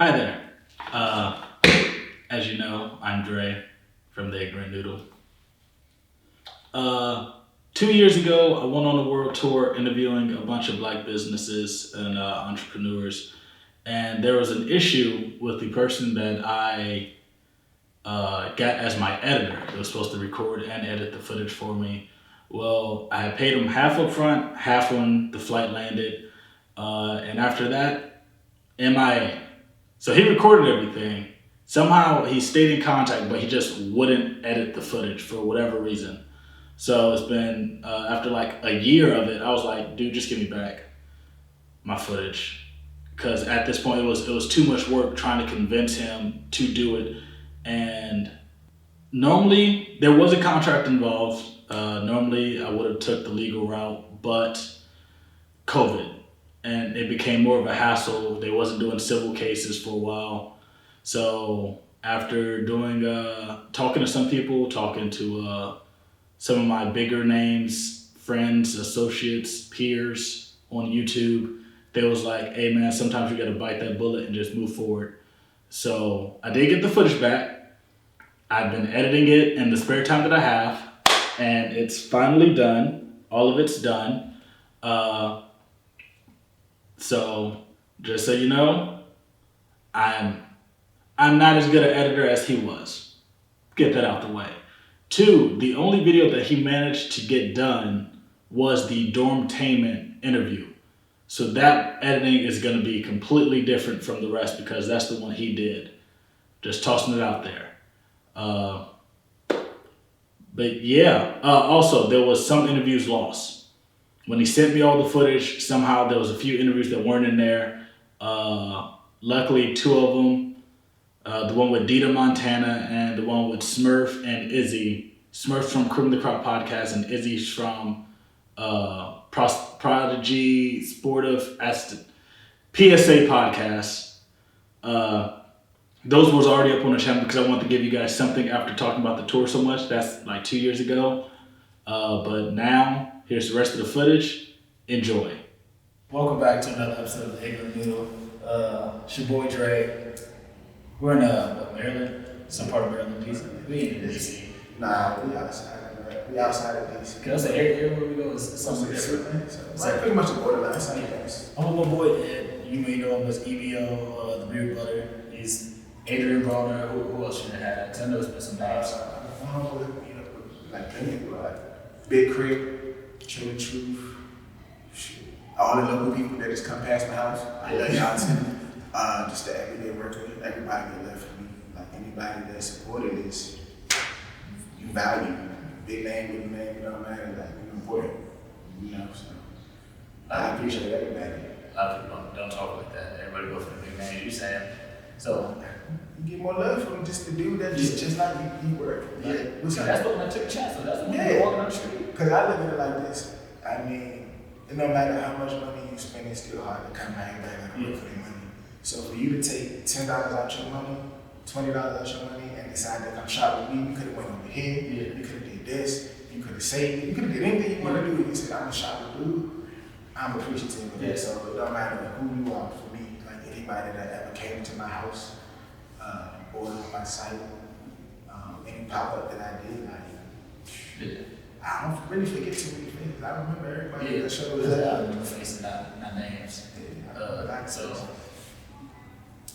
Hi there. Uh, as you know, I'm Dre from the Ignorant Noodle. Uh, 2 years ago, I went on a world tour interviewing a bunch of black businesses and entrepreneurs, and there was an issue with the person that I got as my editor. It was supposed to record and edit the footage for me. Well, I had paid him half up front, half when the flight landed, and after that, MIA. So he recorded everything. Somehow he stayed in contact, but he just wouldn't edit the footage for whatever reason. So it's been after like a year of it, I was like, dude, just give me back my footage, because at this point it was too much work trying to convince him to do it. And normally there was a contract involved. Normally I would have took the legal route, but COVID, and it became more of a hassle. They wasn't doing civil cases for a while. So after doing talking to some people, talking to some of my bigger names, friends, associates, peers on YouTube, they was like, hey man, sometimes you gotta bite that bullet and just move forward. So I did get the footage back. I've been editing it in the spare time that I have, and it's finally done. All of it's done. So just so you know, I'm not as good an editor as he was. Get that out the way. Two, the only video that he managed to get done was the dormtainment interview. So that editing is going to be completely different from the rest because that's the one he did. Just tossing it out there. But yeah, also there was some interviews lost. When he sent me all the footage, somehow there was a few interviews that weren't in there. Luckily, two of them, the one with Dita Montana and the one with Smurf and Izzy. Smurf's from Cream the Crop podcast and Izzy's from Prodigy Sportive PSA podcast. Those was already up on the channel because I wanted to give you guys something after talking about the tour so much. That's like 2 years ago. But now, here's the rest of the footage. Enjoy. Welcome back to another episode of the Ignorant Noodle. It's your boy Dre. We're in Maryland, some part of Maryland, DC. We ain't in DC. Nah, we outside. We outside of DC. Cause I say everywhere we go is somewhere different. So it's like pretty much the borderline. It's like this. I'm with my boy Ed. You may know him as EBO, the Beer Butter. He's Adrian Bronner. Who else should I have? Cause I know there's been some names. Like plenty of people, like Big Creek, True Truth. All the local people that just come past my house. I love y'all too. Just the everyday worker, everybody that left for me. Like anybody that supported this, you value. Big name, little name, it don't matter. Like you're important, you know. So I appreciate everybody. A lot of people don't talk like that. Everybody go for the big name. You saying so? You get more love from just the dude that just like you work. Yeah, like, that's what I took a chance on. That's what you're walking on the street. Cause I look at it like this. I mean, it no matter how much money you spend, it's still hard to come back and work for your money. So for you to take $10 out your money, $20 out your money, and decide to come shop with me, you could have went over here. Yeah. You could have did this. You could have saved. You could have did anything you want to do. You said, I'm gonna shop with you. I'm appreciative of that. So it don't matter who you are for me. Like anybody that ever came to my house, or on my site, any pop up that I did, like I don't really forget too many things. I remember everybody that showed up. I remember faces, not names.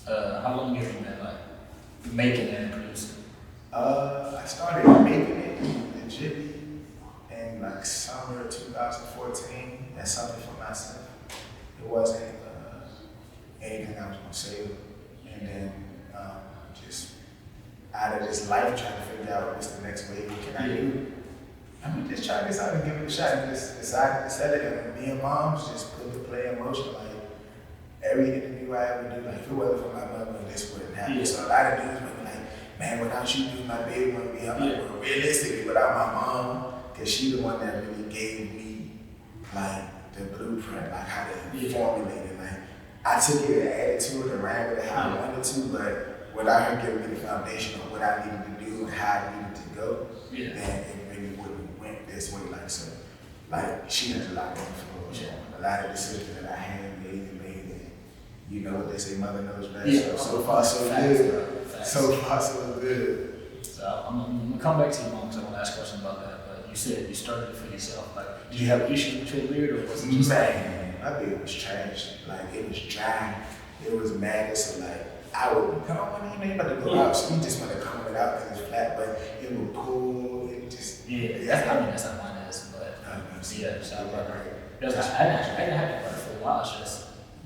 How long have you been like making and producing? I started making it legitly in like summer 2014 as something for myself. It wasn't anything I was gonna sell, and then just out of this life trying to figure out what's the next wave, what can I do? I'm gonna just try this out and give it a shot. And just decided that me and moms just put the play in motion. Like every interview I ever do, like if it wasn't for my mother, this wouldn't happen. Yeah. So a lot of dudes would be like, man, without you doing my baby wouldn't be. I'm like, well, realistically, without my mom, because she the one that really gave me like the blueprint, like how to formulate it. Like I took it and added to it and ran with it how I wanted to, but without her giving me the foundation of what I needed to do and how I needed to go, then it really wouldn't went this way. Like so, like she has a lot of influence on a lot of decisions that I had made and you know what they say, mother knows best. Yeah. So far, so good. So far, so good. So I'm gonna come back to your mom because I want to ask a question about that. But you said you started it for yourself. Like, did you have issues with your beard, or was it just my beard was trash. Like it was dry. It was mad. So like I would come on, you about to go out. So you just want to comb it out because it's flat, but it would pull. It just I mean that's how mine is. But yeah, so I didn't have that part for a while. It's just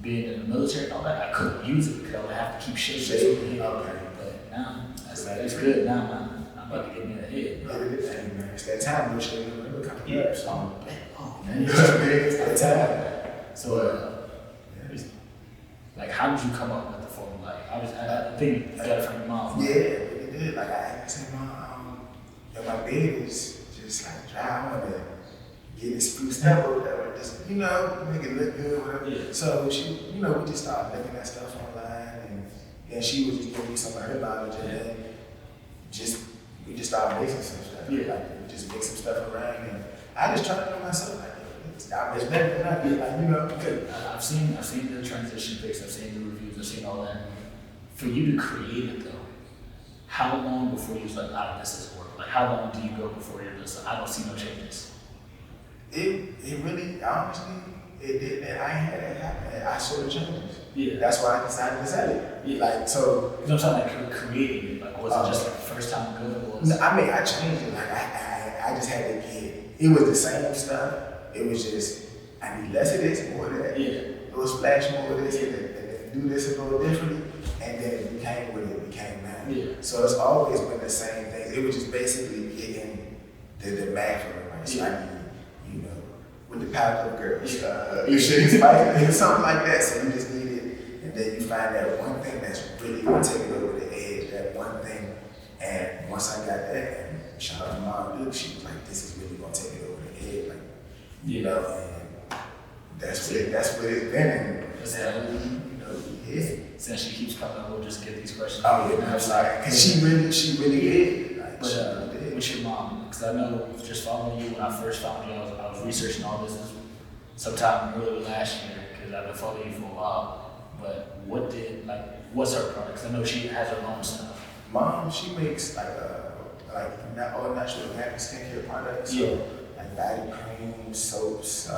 being in the military and all that. I couldn't use it because I would have to keep shaving. But now that's good. Now I'm about to get me a head. It's that time, no shit. Oh man, It's that time. So like, how did you come up with the formula? Like, I think you got it from your mom. Yeah, it did. Like I said, Mom, my beard is just like dry. I want to get it spruced up or whatever. Just, make it look good, whatever. Yeah. So she, we just started looking at stuff online, and then she was just giving me some of her knowledge, and then we just started mixing some stuff. Yeah. Like we just mix some stuff around, and I just try to know myself. Like, it's better than I did. Like, Good. I've seen the transition pics. I've seen the reviews. I've seen all that. For you to create it though, how long before you was like, this is work? Like, how long do you go before you're just like, I don't see no changes? It really, honestly, it did. And I ain't had that happen. I saw the changes. Yeah. That's why I decided to sell it. Yeah. Like, so. Because I'm talking like creating it. Like, was it just like first time good? Or was I mean, I changed it. Like, I just had to it was the same stuff. It was just, I need less of this, more of that. Yeah. A little splash more of this, and then do this a little differently. And then it became that. Yeah. So it's always been the same thing. It was just basically getting the math of it. Right? So I need, with the Powerpuff Girls, shit, something like that. So you just need it, and then you find that one thing that's really gonna take it over the edge. That one thing, and once I got that, and shout out to Mom Duke, she was like, "This is really gonna take it over the edge." Like, and that's what it's been. Since she keeps coming, we'll just get these questions. Oh yeah, because she really did. Like, but with your mom, because I know just following you when I first found you, I was researching all this sometime early last year because I've been following you for a while. But what's her product? Because I know she has her own stuff. Mom, she makes all natural organic skincare products. Yeah. So, like body cream, soaps,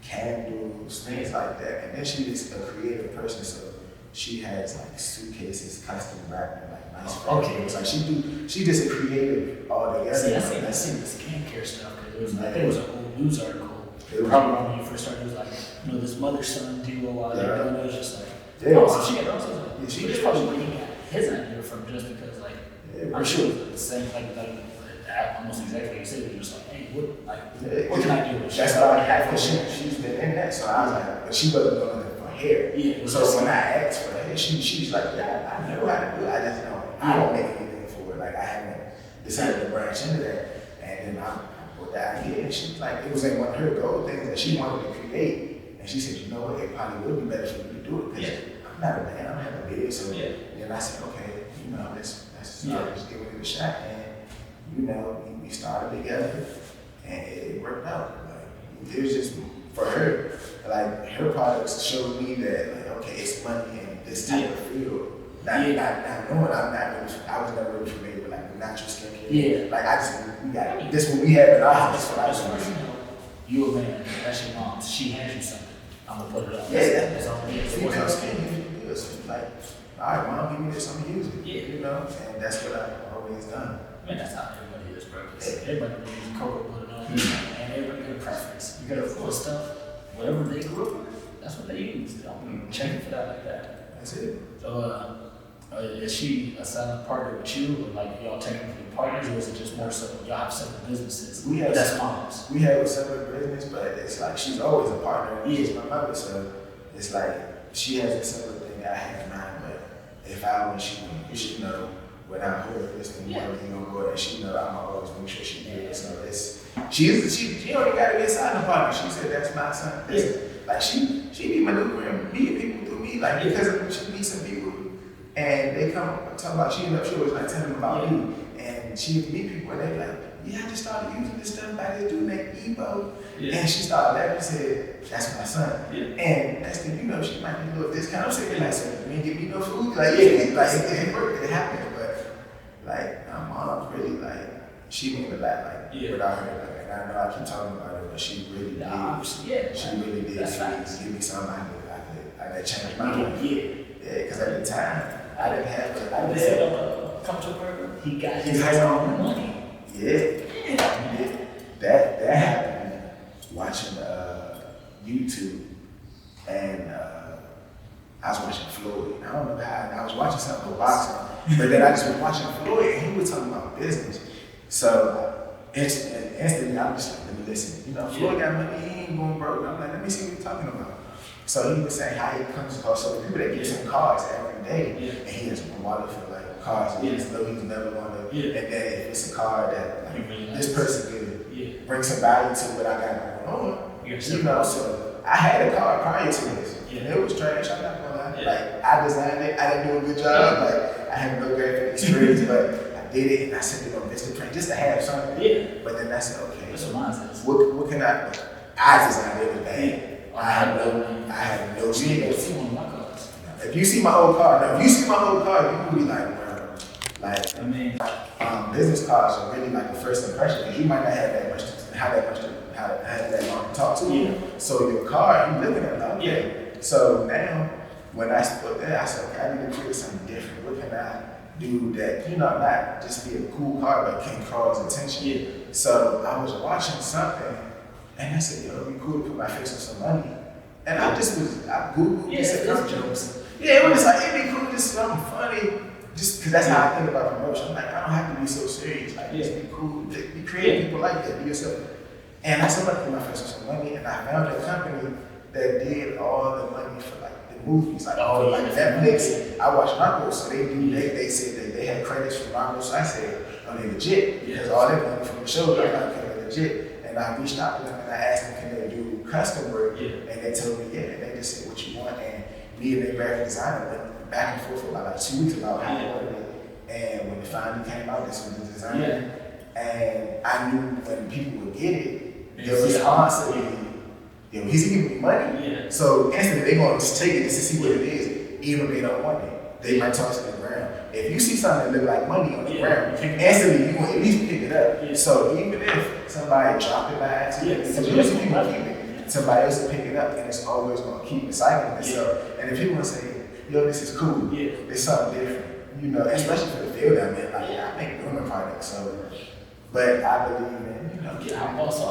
candles, things like that. And then she's a creative person, so she has like suitcases, custom wrapped in like nice fabrics. Like she just a creative altogether. See, I seen the skincare stuff because it was an old news article. Probably when you first started, it was like, this mother-son duo while they're doing it. It was just like, so she had also. Yeah, she just probably where he got his idea from, just because I'm sure it was the same almost exactly like you said. It was just like, hey, what can I do? That's why I have, because she's been in that. So I was like, but she wasn't doing it for hair. Yeah. So when I asked for hair, she's like, yeah, I know how to do it. I just don't. I don't make anything for it. Like I haven't decided to branch into that. And then I put the idea, and she was like, it was like one of her goal things that she wanted to create. And she said, you know what? It probably would be better for you to do it because I'm not a man. I don't have a beard. So then I said, okay, let's just give it a shot. And we started together, and it worked out. Like, it was just for her. Like her products showed me that, like, okay, it's money in this type of field. Not knowing I was never really familiar with like natural skincare. Yeah. Like we got this what we have in our house. You a man, that's your mom. She hands you something. I'm gonna put it up. Yeah. That's all it is. Female skin good. So like, all right, mom, give me this, I'm gonna use it. Yeah. And that's what I've always done. Man, that's how everybody is, bro. Everybody uses cocoa butter on, and everybody got a preference. You got a full stuff, whatever they grew up with, that's what they use. Don't check it for that like that. That's it. So, is she a silent partner with you, or like y'all technically partners, or is it just more so y'all have separate businesses? That's moms. We have a separate business, but it's like she's always a partner. She's my mother, so it's like she has a separate thing I have mine. But if I win, she wins. She know without her, this thing everything gonna go, and she know I'm always make sure she did. So it's she don't even gotta be a silent partner. She said that's my son. Like she be maneuvering, meeting people through me, like because she meets some people. And they come talk about she was like telling them about me, and she would meet people and they like, yeah, I just started using this stuff by this dude named Ebo. Yeah. And she started laughing and said, that's my son. Yeah. And next thing you know, she might get a little discount. I'm saying, like, so you ain't give me no food? Like, yeah, like, it worked, it happened. But, like, my mom really, like, she mean a lot, like, without her. Like, and I know I keep talking about it, but she really did. She really did. Give me something I could change my life. Yeah, because at the time, I didn't have come to America. He got his own money. Yeah. That happened watching YouTube, and I was watching Floyd. I don't know how, I was watching something with boxing, but then I just was watching Floyd, and he was talking about business. So instantly, I'm just like, let me listen. You know, Floyd got money, he ain't going broke. I'm like, let me see what he's talking about. So he was saying how he comes across so people that get some cars every day, and he has one wallet for like cars. He just know he's never going to. And then if it's a car that like, this person could bring some value to what I got going on, you know. So I had a car prior to this, and it was trash. I'm not gonna lie. Like I designed it, I didn't do a good job. Like I had no graphic experience, but I did it and I sent it on Instagram just to have something. But then I said, okay, what can I designed it was bad. I have no skills. If you see my old car, you will be like, wow. Like, I mean, business cards are really like the first impression because you might not have that long to talk to. So your car, you looking at it. So now, when I split that, I said, okay, I need to create something different. What can I do that, you know, not just be a cool car, but can draw his attention? So I was watching something. And I said, yo, it'd be cool to put my face on some money. And I Googled jokes. It was like, it'd be cool to do something funny. Just because that's how I think about promotion. I'm like, I don't have to be so serious. Like, just be cool. Be creative. People like that. Be yourself. And I said, I'm gonna put my face on some money. And I found a company that did all the money for like the movies. Like, like Netflix. I watched Narcos. So they said that they had credits for Narcos. So I said, oh, they legit. Because all that money from the show, I'm like, okay, they're legit. And I reached out to them and I asked them, can they do custom work? And they told me, and they just said what you want. And me and their graphic designer went back and forth for about like 2 weeks about how they wanted it. And when it finally came out, this was the design. And I knew when people would get it, their response would be, yo, he's giving me money. So instantly they're going to just take it just to see what it is, even if they don't want it. They might toss it on the ground. If you see something that look like money on the ground, instantly you will at least pick it up. So even if somebody drop it by accident, because usually people keep it, somebody else will pick it up, and it's always going to keep recycling itself. And if people want to say, yo, this is cool, it's something different, you know, especially for the field I'm in, like, I make women products, so, but I believe in, you know. I'm also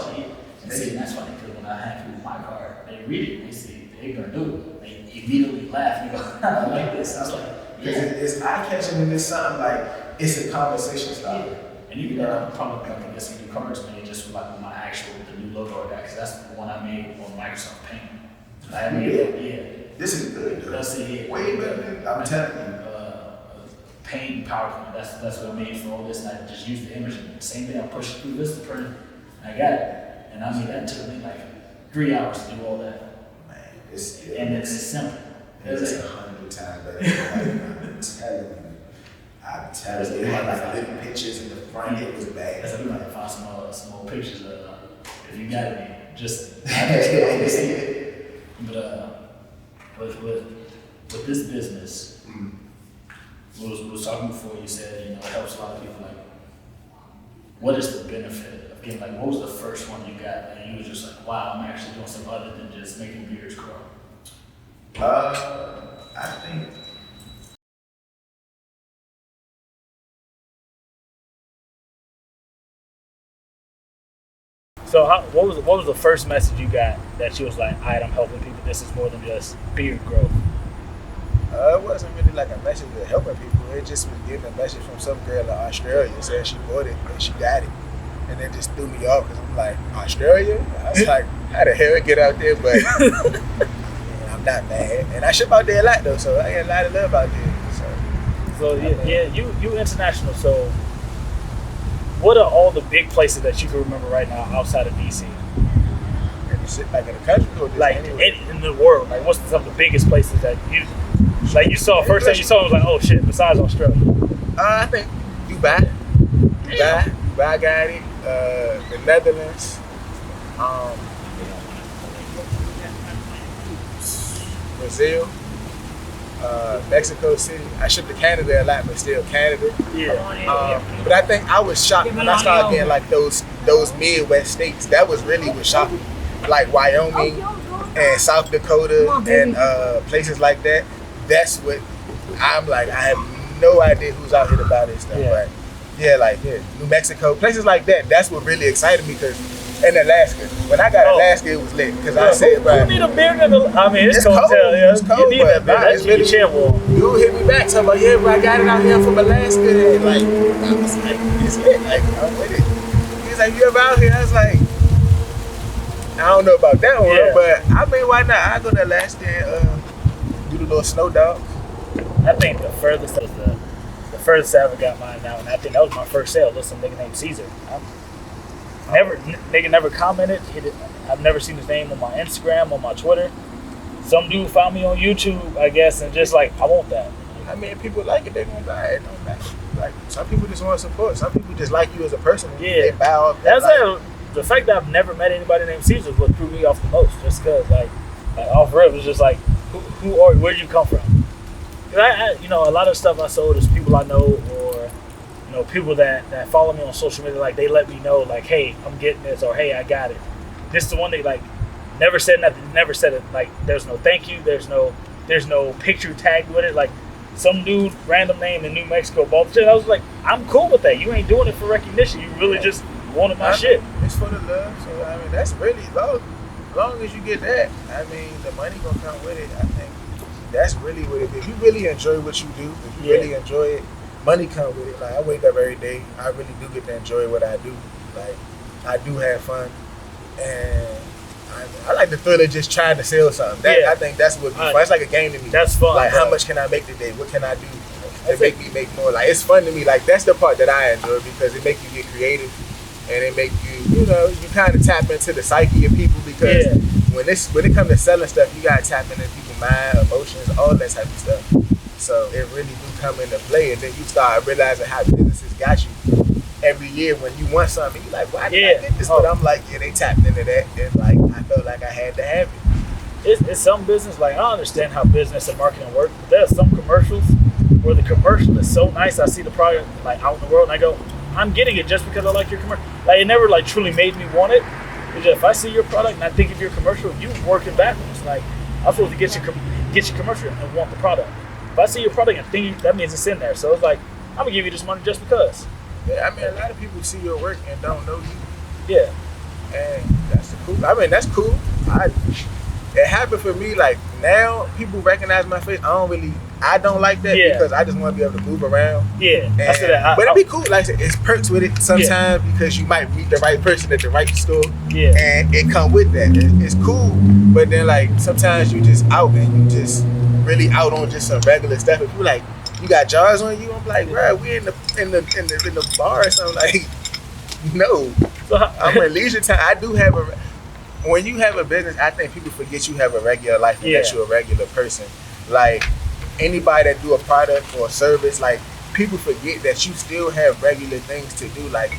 that's funny, because when I have people with my car, they read it, they see the Ignorant Noodle, they immediately laugh, you go, I like this. I was like, it's eye-catching and it's something like, it's a conversation starter. And even though I'm probably going to get some new cards made just with like my actual, the new logo I got, because that's the one I made on Microsoft Paint. I made it, This is good, though. That's it, way better than, I'm telling you. Paint, PowerPoint, that's what I made for all this, and I just used the image. Same thing, I pushed it through this to print, and I got it. And I mean, that took me like 3 hours to do all that. Man, and it's simple. It's 100 times better. I'm telling you, it had like little pictures in the front, it was bad. That's like, I find some old pictures of if you got any, just but with this business, we was talking before, you said, you know, it helps a lot of people. Like, what is the benefit of getting, like, what was the first one you got and you was just like, wow, I'm actually doing something other than just making beards grow? I think So what was the first message you got that you was like, all right, I'm helping people, this is more than just beard growth? It wasn't really like a message of helping people. It just was getting a message from some girl in Australia saying she bought it and she got it. And it just threw me off because I'm like, Australia? I was like, how the hell I get out there? But I'm not mad. And I ship out there a lot though, so I get a lot of love out there. So you international. So what are all the big places that you can remember right now outside of DC? Like in the country or just like in the world? Like what's some of the biggest places that you saw first time you saw it was like, oh shit, besides Australia? I think Dubai got it. the Netherlands, Brazil, Mexico City. I shipped to Canada a lot, but still Canada. But I think I was shocked when I started getting like those Midwest states. That was really what shocked me. Like Wyoming and South Dakota and places like that. That's what I'm like. I have no idea who's out here to buy this stuff. But New Mexico, places like that. That's what really excited me because. In Alaska. When I got Alaska, it was lit. Because I said, bro. You need a beer I mean, it's cold. It's cold. You need that beer. That's really chill. Dude hit me back. So I'm like, yeah, bro, I got it out here from Alaska. And like, I was like, it's lit. Like, I'm with it. He's like, you ever out here? I was like, I don't know about that one, but I mean, why not? I go to Alaska and do the little snow dog. I think the furthest I ever got mine now, and I think that was my first sale, was some nigga named Caesar. Nigga never commented. I've never seen his name on my Instagram, on my Twitter. Some dude found me on YouTube, I guess, and just like, I want that. I mean, people like it, they gonna buy it. Don't matter. Like, some people just want support. Some people just like you as a person. They bow up. That's it. The fact that I've never met anybody named Caesar is what threw me off the most. Just because, like off rip, it was just like, who are you? Where'd you come from? Cause I, a lot of stuff I sold is people I know or. People that follow me on social media, like they let me know, like, hey, I'm getting this, or hey, I got it. This is the one that like never said nothing, never said it. Like, there's no thank you, there's no picture tagged with it. Like, some dude, random name in New Mexico, bought the shit. I was like, I'm cool with that. You ain't doing it for recognition. You really just wanted my shit. It's for the love. So I mean, that's really low. As long as you get that, I mean, the money gonna come with it. I think that's really what it is. If you really enjoy what you do, if you really enjoy it. Money comes with it. Like, I wake up every day. I really do get to enjoy what I do. Like, I do have fun, and I like the thrill of just trying to sell something. I think that's what be fun. It's like a game to me. That's fun. Like, how much can I make today? What can I do to make me make more? Like, it's fun to me. Like, that's the part that I enjoy because it makes you get creative, and it make you, you kind of tap into the psyche of people because when it comes to selling stuff, you gotta tap into people's mind, emotions, all that type of stuff. So it really do come into play, and then you start realizing how businesses got you every year when you want something. You're like, why did I get this? But I'm like, they tapped into that, and like I felt like I had to have it. It's some business, like I understand how business and marketing work, but there's some commercials where the commercial is so nice. I see the product like out in the world, and I go, I'm getting it just because I like your commercial. Like, it never like truly made me want it. It's just, if I see your product and I think of your commercial, you working backwards. Like, I'm supposed to get your commercial and want the product. If I see your product and think that means it's in there, so it's like, I'm gonna give you this money just because. Yeah, I mean, a lot of people see your work and don't know you. Yeah, and that's cool. I mean, that's cool. It happened for me. Like, now people recognize my face. I don't like that because I just want to be able to move around. Yeah, I said that. But it'd be cool. Like I said, it's perks with it sometimes because you might meet the right person at the right store. Yeah, and it come with that. It's cool, but then like sometimes you just out and you just really out on just some regular stuff. If you like, you got jars on you, I'm like, bro, we in the bar or something. Like, no, I'm in leisure time. I do have when you have a business, I think people forget you have a regular life and that you're a regular person. Like, anybody that do a product or a service, like, people forget that you still have regular things to do. Like,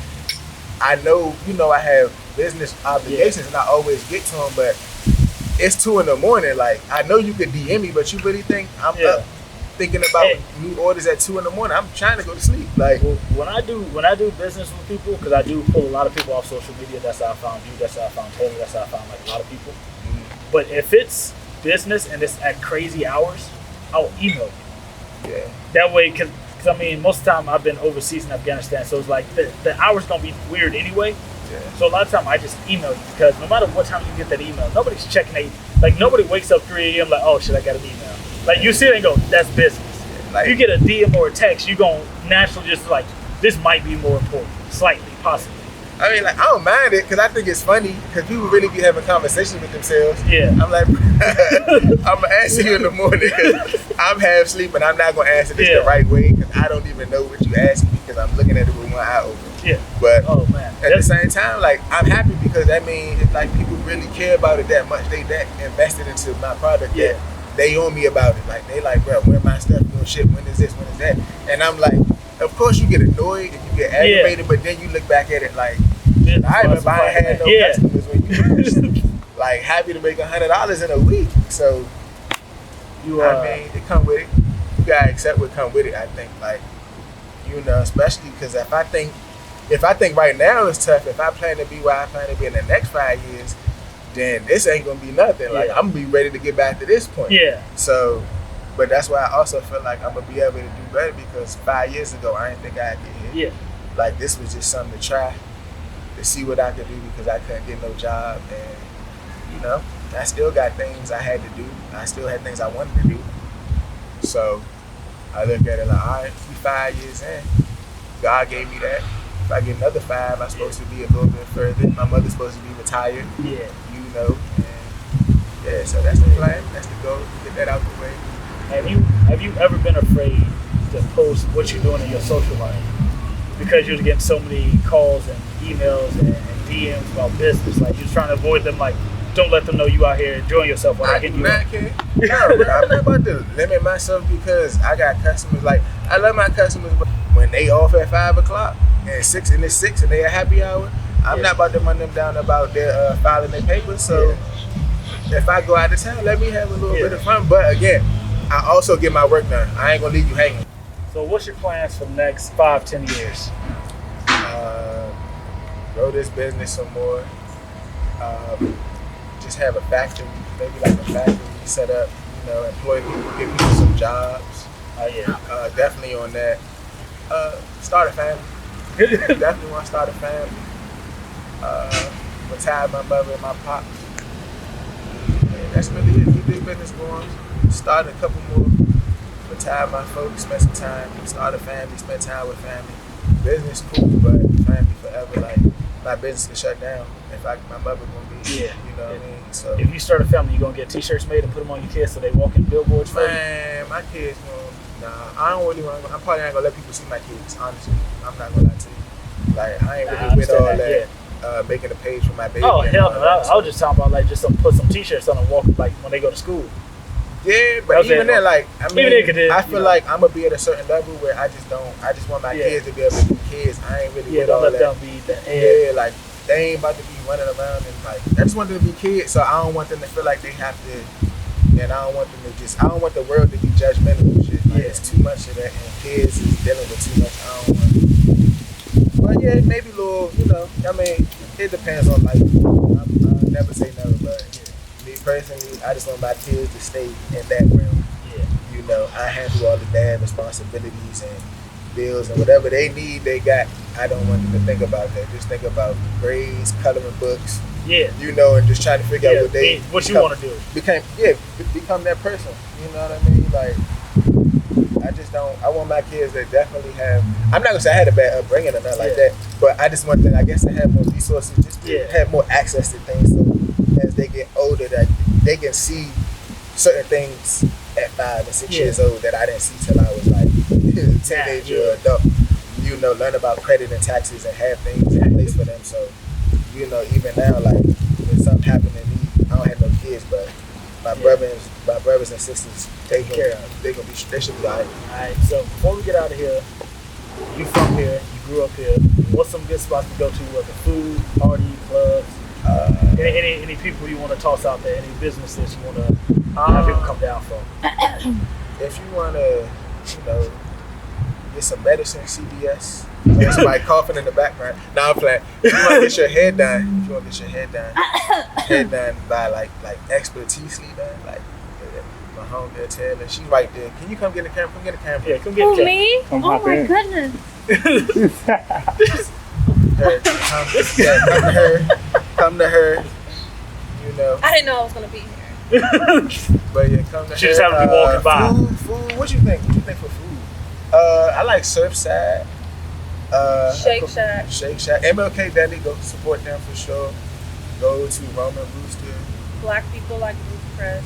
I know, I have business obligations and I always get to them, but it's 2 a.m. Like, I know you could DM me, but you really think I'm up thinking about new orders at 2 a.m? I'm trying to go to sleep. Like, when I do business with people, because I do pull a lot of people off social media. That's how I found you. That's how I found Taylor. That's how I found like a lot of people. Mm-hmm. But if it's business and it's at crazy hours, I'll email you. Yeah. That way, because I mean, most of the time I've been overseas in Afghanistan, so it's like the hours gonna be weird anyway. Yeah. So a lot of time I just email you because no matter what time you get that email, nobody's checking like nobody wakes up 3 a.m. like, oh shit, I got an email. Like, you see it and go, that's business. Like, you get a DM or a text, you gonna naturally just like, this might be more important, slightly, possibly. I mean, like, I don't mind it because I think it's funny because people really be having conversations with themselves. Yeah. I'm like, I'm gonna answer you in the morning because I'm half asleep and I'm not gonna answer this the right way because I don't even know what you asked me because I'm looking at it with one eye open. Yeah. But at the same time, like, I'm happy because that means it's like people really care about it that much. They that invested into my product that they on me about it. Like, they like, bro, when my stuff gonna ship? When is this? When is that? And I'm like, of course you get annoyed and you get aggravated, but then you look back at it like, business. I remember I ain't had no Yeah. customers when you was like happy to make $100 in a week. So I mean, it come with it. You gotta accept what come with it. I think, like, you know, especially because if I think right now it's tough. If I plan to be where I plan to be in the next 5 years, then this ain't gonna be nothing. Like, I'm gonna be ready to get back to this point. Yeah. So, but that's why I also feel like I'm gonna be able to do better because 5 years ago I didn't think I'd get here. Yeah. Like, this was just something to try, to see what I could do because I couldn't get no job, and you know, I still got things I had to do. I still had things I wanted to do. So I look at it like, all right, we 5 years in. God gave me that. If I get another 5, I'm supposed to be a little bit further. My mother's supposed to be retired. Yeah. You know, and yeah, so that's the plan. That's the goal. Get that out the way. Have you ever been afraid to post what you're doing in your social life? Because you're getting so many calls and emails and DMs about business. Like, you're trying to avoid them. Like, don't let them know you out here enjoying yourself while I they're do getting you. not care. No, but I'm not about to limit myself because I got customers. Like, I love my customers, but when they off at 5 o'clock and it's 6 and they a happy hour, I'm not about to run them down about their filing their papers. So if I go out of town, let me have a little bit of fun. But again, I also get my work done. I ain't gonna leave you hanging. So what's your plans for the next 5-10 years? Grow this business some more. Just have a factory, maybe like a factory set up, you know, employ people, give people some jobs. Oh yeah. Definitely on that. Start a family. Definitely want to start a family. Retire my mother and my pops. Yeah, that's really it. Keep this business going. Start a couple more. Retire my folks. Spend some time. Start a family. Spend time with family. Business cool, but family forever. Like, my business can shut down if my mother gonna be. Yeah. You know what I mean? So if you start a family, you gonna get T-shirts made and put them on your kids so they walk in billboards for you? Man, my kids gonna. Nah, I don't really want. I'm probably not gonna let people see my kids. Honestly, I'm not gonna lie to you. Like, I ain't really with all that. Making a page for my baby. Oh hell no! I was just talking about like just put some T-shirts on and walk like when they go to school. Yeah, but even then, like, I mean, I feel like I'm gonna be at a certain level where I just want my kids to be able to be kids. I ain't really with all that. Don't let them be the like, they ain't about to be running around and like, I just want them to be kids, so I don't want them to feel like they have to, and I don't want them to I don't want the world to be judgmental and shit. Like, it's too much of that, and kids is dealing with too much. I don't want. But yeah, maybe little, you know, I mean, it depends on life. I never say never, but me personally, I just want my kids to stay in that realm. Yeah. You know, I handle all the dad responsibilities and bills and whatever they need, they got. I don't want them to think about that. Just think about grades, coloring books. Yeah. You know, and just trying to figure out what you want to do. Become that person. You know what I mean? Like, I just don't. I want my kids to definitely have. I'm not gonna say I had a bad upbringing or nothing like that, but I just want them, I guess, to have more resources, just to have more access to things. So as they get older, that they can see certain things at 5 and 6 years old that I didn't see till I was like a teenager or adult. You know, learn about credit and taxes and have things in place for them. So, you know, even now, like, when something happened to me, I don't have no kids, but my brothers and sisters take care of them. They should be all right. Alright, so before we get out of here, you from here, you grew up here. What's some good spots to go to? Whether food, party, clubs, any people you want to toss out there, any businesses you want to have people come down from? If you want to, you know, get some medicine, CVS. There's somebody coughing in the background. Now I'm playing. If you want to get your head done by like expertise done, like my homegirl Taylor, she's right there. Can you come get the camera? Come get the camera. Yeah, come get the camera. Me? Oh my goodness. Come to her. You know. I didn't know I was gonna be here. But yeah, come to her. She just happened to be walking by. Food. What you think? What you think for food? I like Surfside. Shake Shack. MLK Deli, go support them for sure. Go to Roman Rooster. Black people like Ruth Chris.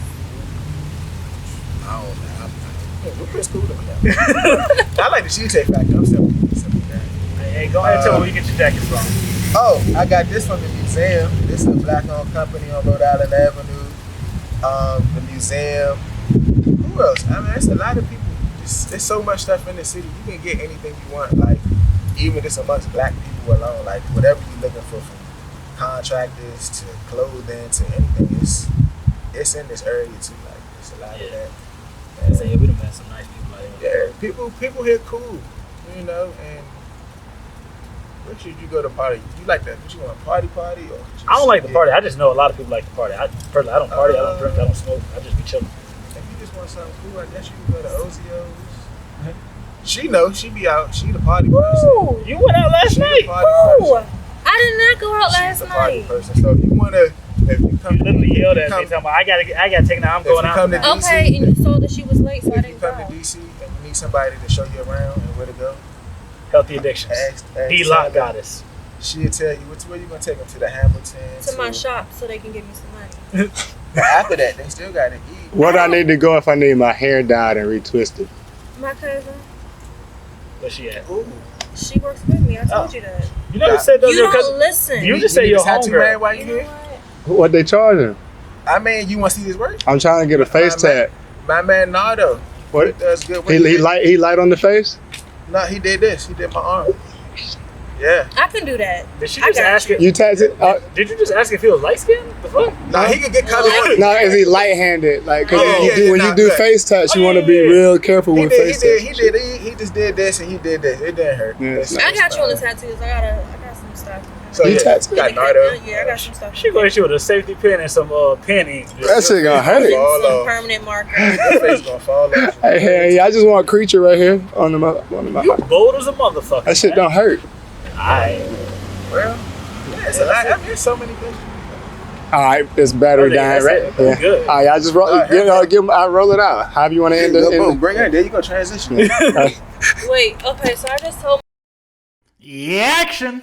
I don't know. Ruth Chris cool though. I like the Cheesecake Factory. I'm still there. Hey, go ahead and tell me where you get your jackets from. Oh, I got this from the museum. This is a black-owned company on Rhode Island Avenue. The museum. Who else? I mean, there's a lot of people. There's so much stuff in the city. You can get anything you want. Like, even just amongst black people. people alone. Like whatever you're looking for, from contractors to clothing to anything, it's in this area too. Like there's a lot of that. I say, yeah, we done met some nice people out here. Yeah, people here cool, you know. And where should you go to party? You like that? What you want, party or? Just, I don't like the party. I just know a lot of people like to party. I personally, I don't party. I don't drink. I don't smoke. I just be chilling. If you just want something cool, I guess you can go to Ozio's. She knows. She be out. She the party person. Ooh, You went out last night. ooh. I did not go out last She's the party night. person. So if you wanna, if you come, You literally yelled at me, come, talking about I gotta take now. I'm going you out. come to now. DC, Okay, and you saw that she was late, so I if you didn't come go. to DC and you need somebody to show you around and where to go, Healthy addictions. D Lock Taylor. Goddess. She'll tell you where you gonna take them to the Hamilton. To my shop so they can give me some money. But after that, they still gotta eat. Where do I need to go if I need my hair dyed and retwisted? My cousin, Where's she at? Ooh. she works with me. I told you that. You never said those You your don't cousin. listen. You just say need your a tattoo homegirl. man while You you know here? what? What they charging? I mean, you want to see his work? I'm trying to get a face tat. My man Nardo. What? He does good work. He light on the face? No, he did this. He did my arm. Yeah. I can do that. Did she I just got ask it? You tattooed? Did you just ask if he was light skinned? The fuck? No, he could get color. No, is he light-handed? Like, cause Oh, when yeah, you do nah, face tats, you Oh, want to yeah, be yeah. real careful He with did. face He tats. did. He just did this and he did this. It didn't hurt. Yeah. It's- I got it's you on the fine. tattoos. I got some stuff. So You yeah, tattooed? you got Nardo. Yeah, I got some stuff. She gonna hit you with a safety pin and some pen ink. That shit gonna hurt. Fall Some off. permanent marker. Your face gonna fall off. Hey, I just want a creature right here on the You bold as a motherfucker. That shit man. don't hurt. Alright. Well, yeah, it's a lot. I mean, there's so many things. All right, it's battery Oh, yeah, dying, that's right? it. Pretty good. All right, I just roll. All right, I roll it out. However you want to end Boom, it. bring it. There you go. Transition. Wait, okay, so I just told Yeah, action.